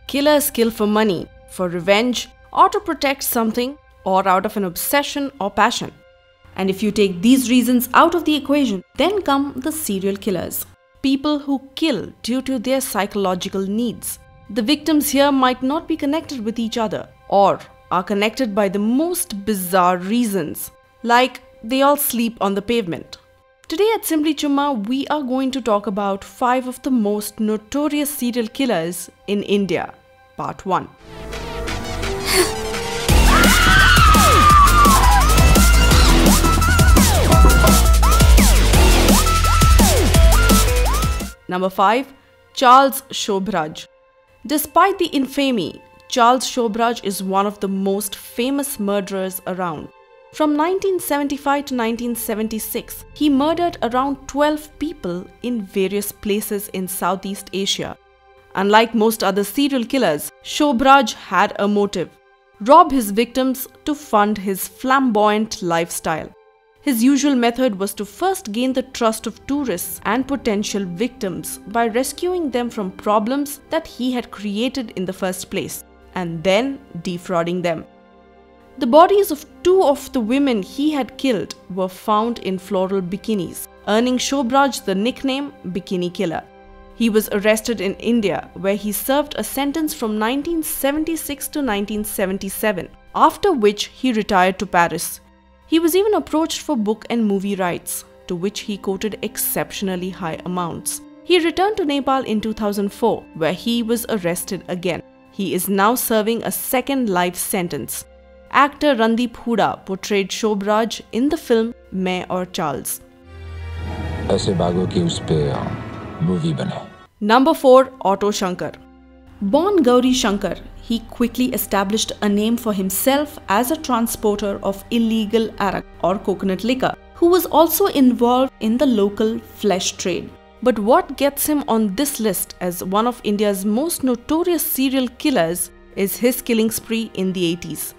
Killers kill for money, for revenge, or to protect something, or out of an obsession or passion. And if you take these reasons out of the equation, then come the serial killers. People who kill due to their psychological needs. The victims here might not be connected with each other, or are connected by the most bizarre reasons, like they all sleep on the pavement. Today at Simbly CHumma, we are going to talk about 5 of the most notorious serial killers in India. Part 1. Number 5. Charles Shobraj. Despite the infamy, Charles Shobraj is one of the most famous murderers around. From 1975 to 1976, he murdered around 12 people in various places in Southeast Asia. Unlike most other serial killers, Shobraj had a motive: rob his victims to fund his flamboyant lifestyle. His usual method was to first gain the trust of tourists and potential victims by rescuing them from problems that he had created in the first place, and then defrauding them. The bodies of 2 of the women he had killed were found in floral bikinis, earning Shobraj the nickname Bikini Killer. He was arrested in India, where he served a sentence from 1976 to 1977, after which he retired to Paris. He was even approached for book and movie rights, to which he quoted exceptionally high amounts. He returned to Nepal in 2004, where he was arrested again. He is now serving a second life sentence. Actor Randeep Hooda portrayed Shobraj in the film Main aur Charles. Number 4. Auto Shankar. Born Gauri Shankar, he quickly established a name for himself as a transporter of illegal arak or coconut liquor, who was also involved in the local flesh trade. But what gets him on this list as one of India's most notorious serial killers is his killing spree in the 80s.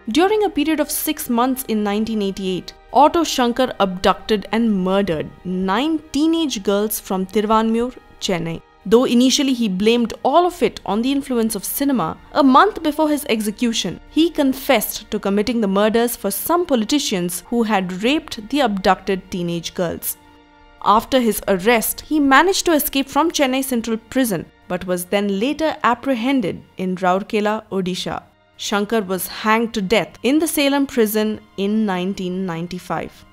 During a period of 6 months in 1988, Auto Shankar abducted and murdered 9 teenage girls from Tiruvannur, Chennai. Though initially he blamed all of it on the influence of cinema, a month before his execution, he confessed to committing the murders for some politicians who had raped the abducted teenage girls. After his arrest, he managed to escape from Chennai Central Prison, but was then later apprehended in Rourkela, Odisha. Shankar was hanged to death in the Salem prison in 1995.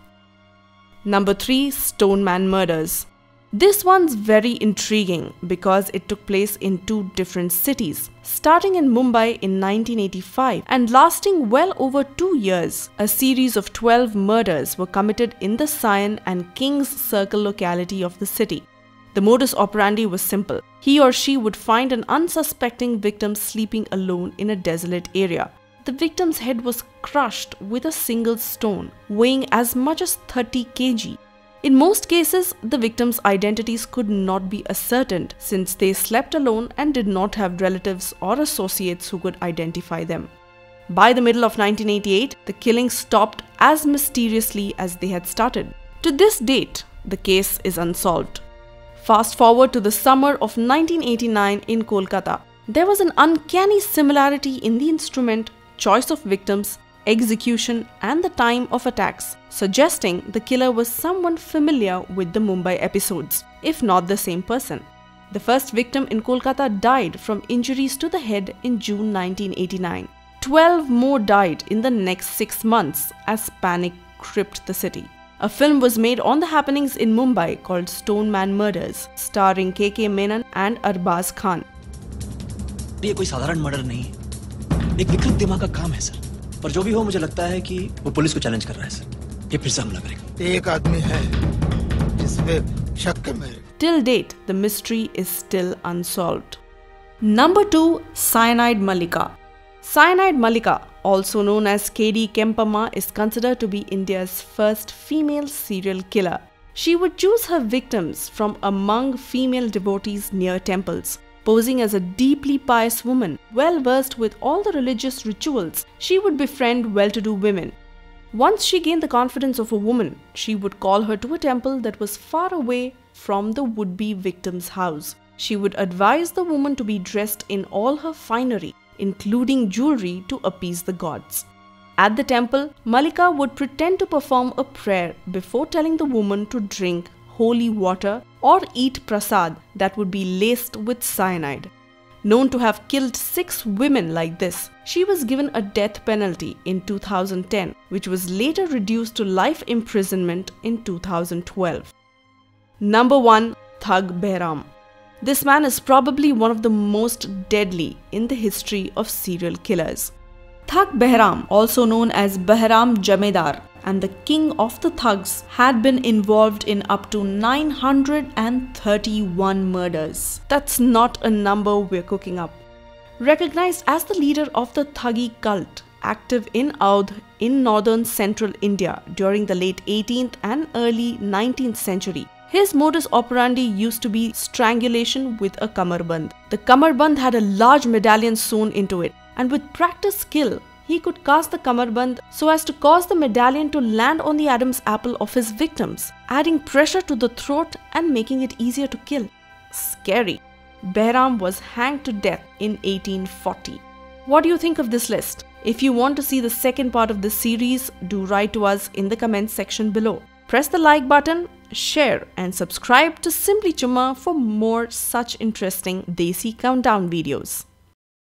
Number 3. Stoneman Murders. This one's very intriguing because it took place in 2 different cities. Starting in Mumbai in 1985 and lasting well over 2 years, a series of 12 murders were committed in the Cyanide and King's Circle locality of the city. The modus operandi was simple. He or she would find an unsuspecting victim sleeping alone in a desolate area. The victim's head was crushed with a single stone, weighing as much as 30 kg. In most cases, the victims' identities could not be ascertained since they slept alone and did not have relatives or associates who could identify them. By the middle of 1988, the killings stopped as mysteriously as they had started. To this date, the case is unsolved. Fast forward to the summer of 1989 in Kolkata. There was an uncanny similarity in the instrument, choice of victims, execution and the time of attacks, suggesting the killer was someone familiar with the Mumbai episodes, if not the same person. The first victim in Kolkata died from injuries to the head in June 1989. 12 more died in the next 6 months as panic gripped the city. A film was made on the happenings in Mumbai called Stoneman Murders, starring K.K. Menon and Arbaz Khan. ये कोई साधारण murder नहीं है, एक विकृत दिमाग का काम है सर। पर जो भी हो, मुझे लगता है कि वो पुलिस को चैलेंज कर रहा है सर। ये फिर से हमला करेगा। एक आदमी है जिसपे शक है मेरे। Till date, the mystery is still unsolved. Number 2. Cyanide Mallika. Cyanide Mallika, also known as K.D. Kempamma, is considered to be India's first female serial killer. She would choose her victims from among female devotees near temples. Posing as a deeply pious woman, well versed with all the religious rituals, she would befriend well-to-do women. Once she gained the confidence of a woman, she would call her to a temple that was far away from the would-be victim's house. she would advise the woman to be dressed in all her finery, including jewelry, to appease the gods. At the temple, Mallika would pretend to perform a prayer before telling the woman to drink holy water or eat prasad that would be laced with cyanide. Known to have killed 6 women like this, she was given a death penalty in 2010, which was later reduced to life imprisonment in 2012. Number 1. Thug Behram. This man is probably one of the most deadly in the history of serial killers. Thug Behram, also known as Behram Jamedar and the king of the thugs, had been involved in up to 931 murders. That's not a number we're cooking up. Recognized as the leader of the Thuggy cult, active in Oudh in northern central India during the late 18th and early 19th century, his modus operandi used to be strangulation with a kamarband. The kamarband had a large medallion sewn into it, and with practiced skill, he could cast the kamarband so as to cause the medallion to land on the Adam's apple of his victims, adding pressure to the throat and making it easier to kill. Scary. Behram was hanged to death in 1840. What do you think of this list? If you want to see the second part of this series, do write to us in the comments section below. Press the like button, share and subscribe to Simbly CHumma for more such interesting Desi Countdown videos.